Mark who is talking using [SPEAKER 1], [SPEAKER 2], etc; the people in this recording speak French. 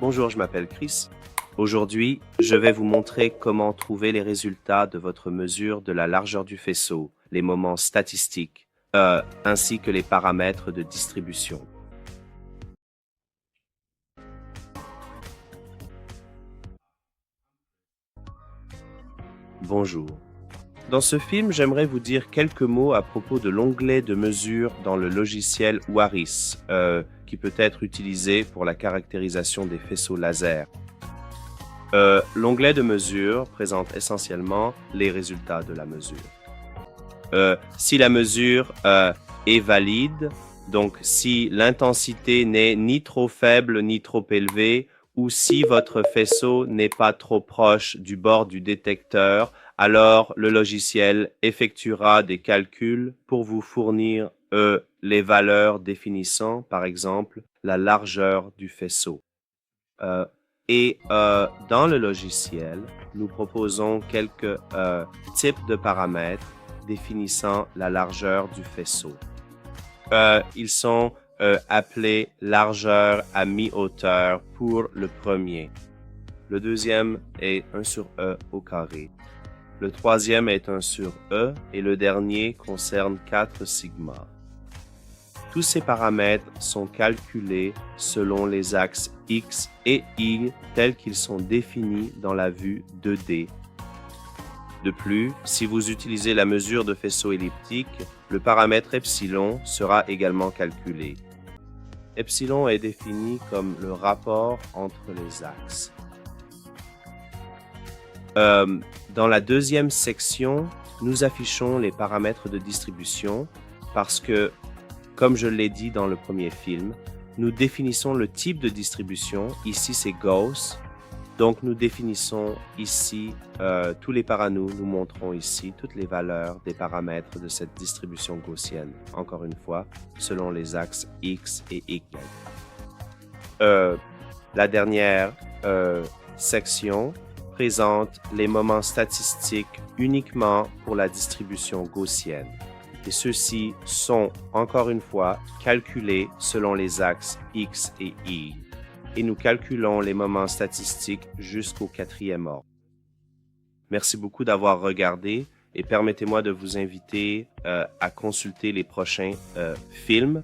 [SPEAKER 1] Bonjour, je m'appelle Chris. Aujourd'hui, je vais vous montrer comment trouver les résultats de votre mesure de la largeur du faisceau, les moments statistiques, ainsi que les paramètres de distribution. Bonjour. Dans ce film, j'aimerais vous dire quelques mots à propos de l'onglet de mesure dans le logiciel Waris, qui peut être utilisé pour la caractérisation des faisceaux laser. L'onglet de mesure présente essentiellement les résultats de la mesure. Si la mesure est valide, donc si l'intensité n'est ni trop faible ni trop élevée, ou si votre faisceau n'est pas trop proche du bord du détecteur, alors le logiciel effectuera des calculs pour vous fournir les valeurs définissant, par exemple, la largeur du faisceau. Dans le logiciel, nous proposons quelques types de paramètres définissant la largeur du faisceau. Ils sont appelés largeur à mi-hauteur pour le premier. Le deuxième est 1 sur E au carré. Le troisième est 1 sur E et le dernier concerne 4 sigma. Tous ces paramètres sont calculés selon les axes X et Y tels qu'ils sont définis dans la vue 2D. De plus, si vous utilisez la mesure de faisceau elliptique, le paramètre epsilon sera également calculé. Epsilon est défini comme le rapport entre les axes. Dans la deuxième section, nous affichons les paramètres de distribution parce que, comme je l'ai dit dans le premier film, nous définissons le type de distribution. Ici, c'est Gauss. Donc, nous définissons ici tous les paranous. Nous montrons ici toutes les valeurs des paramètres de cette distribution gaussienne. Encore une fois, selon les axes X et Y. La dernière section présente les moments statistiques uniquement pour la distribution gaussienne. Et ceux-ci sont, encore une fois, calculés selon les axes X et Y. Et nous calculons les moments statistiques jusqu'au 4e ordre. Merci beaucoup d'avoir regardé et permettez-moi de vous inviter à consulter les prochains films